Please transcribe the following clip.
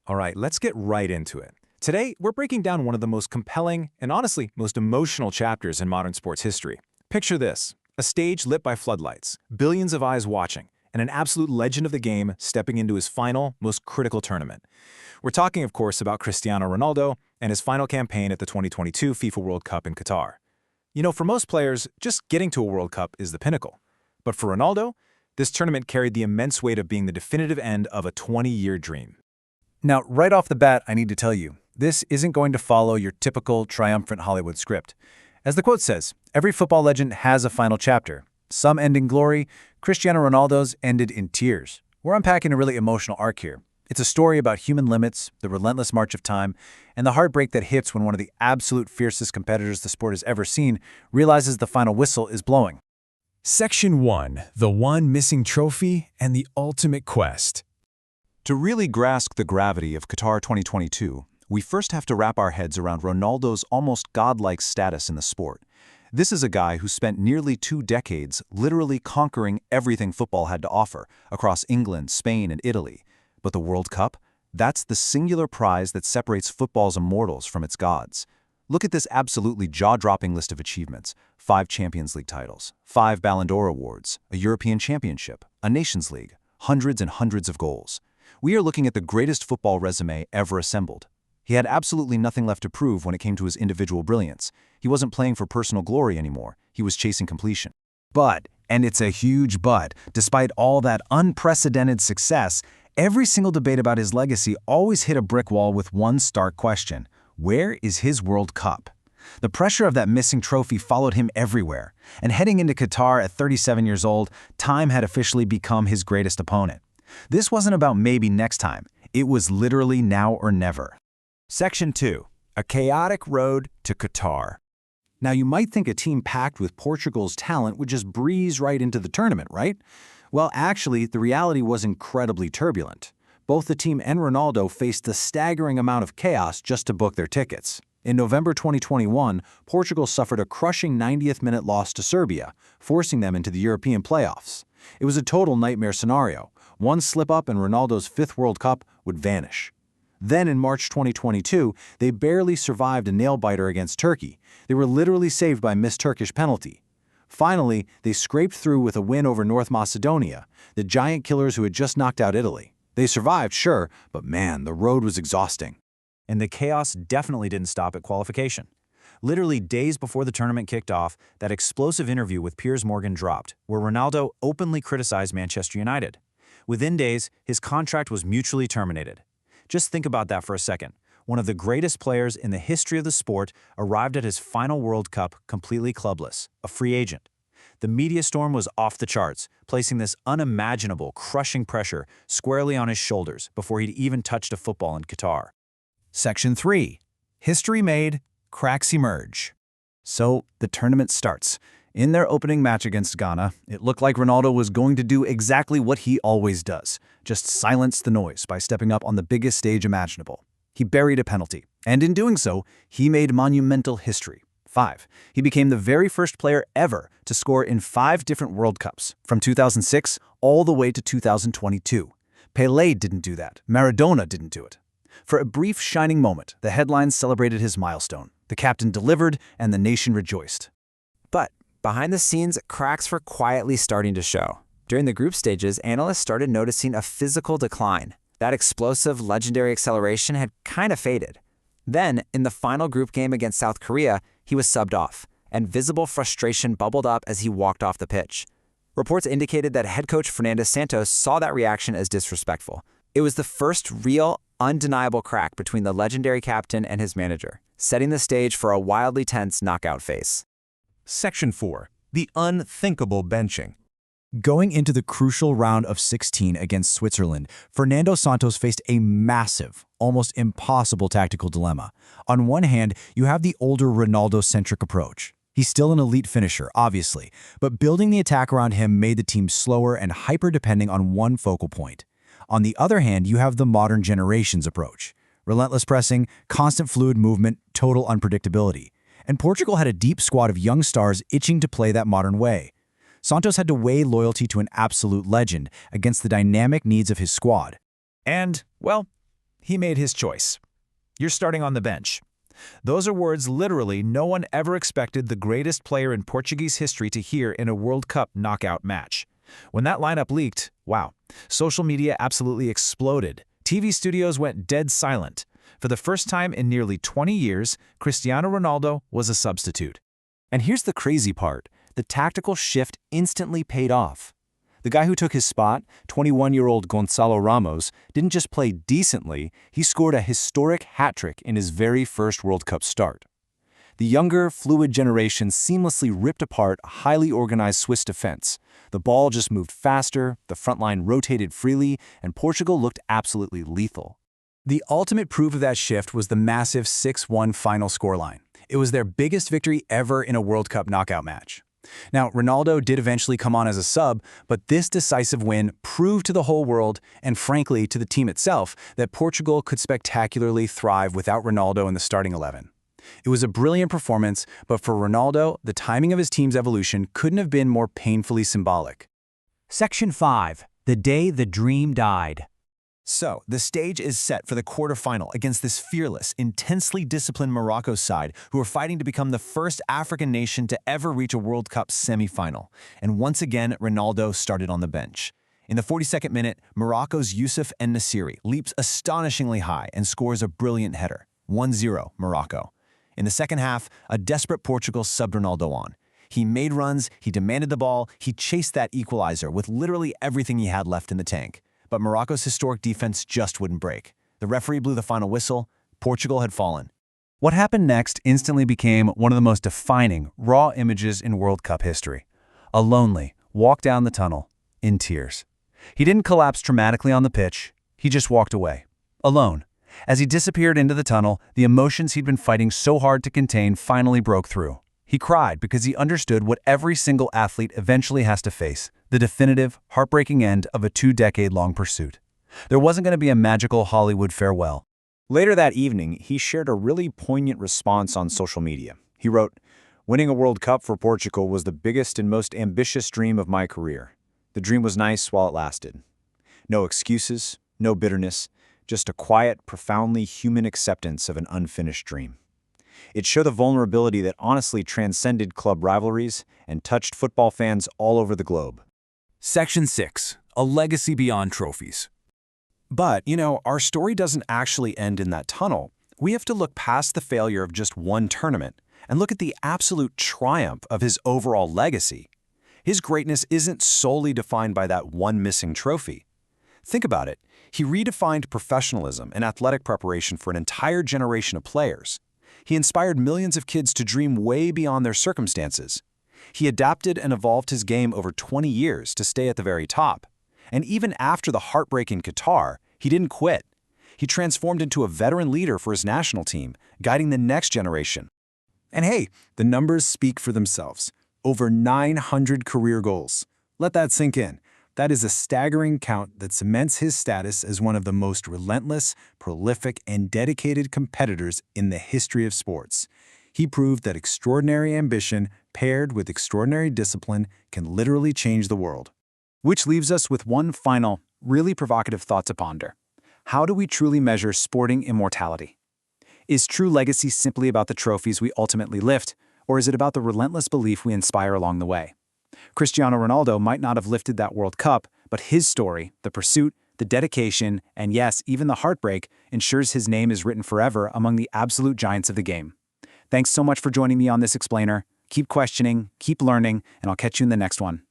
All right, let's get right into it. Today, we're breaking down one of the most compelling and honestly, most emotional chapters in modern sports history. Picture this, a stage lit by floodlights, billions of eyes watching, and an absolute legend of the game stepping into his final, most critical tournament. We're talking, of course, about Cristiano Ronaldo and his final campaign at the 2022 FIFA World Cup in Qatar. You know, for most players, just getting to a World Cup is the pinnacle. But for Ronaldo, this tournament carried the immense weight of being the definitive end of a 20-year dream. Now, right off the bat, I need to tell you, this isn't going to follow your typical triumphant Hollywood script. As the quote says, every football legend has a final chapter. Some end in glory, Cristiano Ronaldo's ended in tears. We're unpacking a really emotional arc here. It's a story about human limits, the relentless march of time, and the heartbreak that hits when one of the absolute fiercest competitors the sport has ever seen realizes the final whistle is blowing. Section 1. The One Missing Trophy and the Ultimate Quest. To really grasp the gravity of Qatar 2022, we first have to wrap our heads around Ronaldo's almost godlike status in the sport. This is a guy who spent nearly 2 decades literally conquering everything football had to offer across England, Spain, and Italy. But the World Cup? That's the singular prize that separates football's immortals from its gods. Look at this absolutely jaw-dropping list of achievements. 5 Champions League titles, 5 Ballon d'Or awards, a European Championship, a Nations League, hundreds and hundreds of goals. We are looking at the greatest football resume ever assembled. He had absolutely nothing left to prove when it came to his individual brilliance. He wasn't playing for personal glory anymore. He was chasing completion. But, and it's a huge but, despite all that unprecedented success, every single debate about his legacy always hit a brick wall with one stark question. Where is his World Cup? The pressure of that missing trophy followed him everywhere, and heading into Qatar at 37 years old, time had officially become his greatest opponent. This wasn't about maybe next time, it was literally now or never. Section 2. A chaotic road to Qatar. Now you might think a team packed with Portugal's talent would just breeze right into the tournament, right? Well, actually, the reality was incredibly turbulent. Both the team and Ronaldo faced a staggering amount of chaos just to book their tickets. In November 2021, Portugal suffered a crushing 90th-minute loss to Serbia, forcing them into the European playoffs. It was a total nightmare scenario. One slip-up and Ronaldo's 5th World Cup would vanish. Then in March 2022, they barely survived a nail-biter against Turkey. They were literally saved by a missed Turkish penalty. Finally, they scraped through with a win over North Macedonia, the giant killers who had just knocked out Italy. They survived, sure, but man, the road was exhausting. And the chaos definitely didn't stop at qualification. Literally days before the tournament kicked off, that explosive interview with Piers Morgan dropped, where Ronaldo openly criticized Manchester United. Within days, his contract was mutually terminated. Just think about that for a second. One of the greatest players in the history of the sport arrived at his final World Cup completely clubless, a free agent. The media storm was off the charts, placing this unimaginable, crushing pressure squarely on his shoulders before he'd even touched a football in Qatar. Section 3. History made, cracks emerge. So the tournament starts. In their opening match against Ghana, it looked like Ronaldo was going to do exactly what he always does, just silence the noise by stepping up on the biggest stage imaginable. He buried a penalty, and in doing so, he made monumental history. 5. He became the very first player ever to score in 5 different World Cups, from 2006 all the way to 2022. Pelé didn't do that. Maradona didn't do it. For a brief shining moment, the headlines celebrated his milestone. The captain delivered, and the nation rejoiced. But behind the scenes, cracks were quietly starting to show. During the group stages, analysts started noticing a physical decline. That explosive, legendary acceleration had kind of faded. Then, in the final group game against South Korea, he was subbed off, and visible frustration bubbled up as he walked off the pitch. Reports indicated that head coach Fernando Santos saw that reaction as disrespectful. It was the first real, undeniable crack between the legendary captain and his manager, setting the stage for a wildly tense knockout phase. Section 4. The Unthinkable Benching. Going into the crucial round of 16 against Switzerland, Fernando Santos faced a massive, almost impossible tactical dilemma. On one hand, you have the older Ronaldo-centric approach. He's still an elite finisher, obviously, but building the attack around him made the team slower and hyper-depending on one focal point. On the other hand, you have the modern generation's approach. Relentless pressing, constant fluid movement, total unpredictability. And Portugal had a deep squad of young stars itching to play that modern way. Santos had to weigh loyalty to an absolute legend against the dynamic needs of his squad. And, well, he made his choice. You're starting on the bench. Those are words literally no one ever expected the greatest player in Portuguese history to hear in a World Cup knockout match. When that lineup leaked, wow, social media absolutely exploded. TV studios went dead silent. For the first time in nearly 20 years, Cristiano Ronaldo was a substitute. And here's the crazy part. The tactical shift instantly paid off. The guy who took his spot, 21-year-old Gonçalo Ramos, didn't just play decently, he scored a historic hat-trick in his very first World Cup start. The younger, fluid generation seamlessly ripped apart a highly organized Swiss defense. The ball just moved faster, the front line rotated freely, and Portugal looked absolutely lethal. The ultimate proof of that shift was the massive 6-1 final scoreline. It was their biggest victory ever in a World Cup knockout match. Now, Ronaldo did eventually come on as a sub, but this decisive win proved to the whole world, and frankly to the team itself, that Portugal could spectacularly thrive without Ronaldo in the starting 11. It was a brilliant performance, but for Ronaldo, the timing of his team's evolution couldn't have been more painfully symbolic. Section 5. The Day the Dream Died. So, the stage is set for the quarterfinal against this fearless, intensely disciplined Morocco side who are fighting to become the first African nation to ever reach a World Cup semifinal. And once again, Ronaldo started on the bench. In the 42nd minute, Morocco's Youssef En-Nesyri leaps astonishingly high and scores a brilliant header. 1-0 Morocco. In the second half, a desperate Portugal subbed Ronaldo on. He made runs, he demanded the ball, he chased that equalizer with literally everything he had left in the tank. But Morocco's historic defense just wouldn't break. The referee blew the final whistle. Portugal had fallen. What happened next instantly became one of the most defining, raw images in World Cup history. A lonely, walk down the tunnel, in tears. He didn't collapse dramatically on the pitch. He just walked away, alone. As he disappeared into the tunnel, the emotions he'd been fighting so hard to contain finally broke through. He cried because he understood what every single athlete eventually has to face, the definitive, heartbreaking end of a 2-decade-long pursuit. There wasn't going to be a magical Hollywood farewell. Later that evening, he shared a really poignant response on social media. He wrote, "Winning a World Cup for Portugal was the biggest and most ambitious dream of my career. The dream was nice while it lasted. No excuses, no bitterness, just a quiet, profoundly human acceptance of an unfinished dream. It showed a vulnerability that honestly transcended club rivalries and touched football fans all over the globe." Section 6. A legacy beyond trophies. But, our story doesn't actually end in that tunnel. We have to look past the failure of just one tournament and look at the absolute triumph of his overall legacy. His greatness isn't solely defined by that one missing trophy. Think about it. He redefined professionalism and athletic preparation for an entire generation of players. He inspired millions of kids to dream way beyond their circumstances. He adapted and evolved his game over 20 years to stay at the very top. And even after the heartbreak in Qatar, he didn't quit. He transformed into a veteran leader for his national team, guiding the next generation. And hey, the numbers speak for themselves. Over 900 career goals. Let that sink in. That is a staggering count that cements his status as one of the most relentless, prolific, and dedicated competitors in the history of sports. He proved that extraordinary ambition paired with extraordinary discipline can literally change the world. Which leaves us with one final, really provocative thought to ponder. How do we truly measure sporting immortality? Is true legacy simply about the trophies we ultimately lift, or is it about the relentless belief we inspire along the way? Cristiano Ronaldo might not have lifted that World Cup, but his story, the pursuit, the dedication, and yes, even the heartbreak, ensures his name is written forever among the absolute giants of the game. Thanks so much for joining me on this explainer. Keep questioning, keep learning, and I'll catch you in the next one.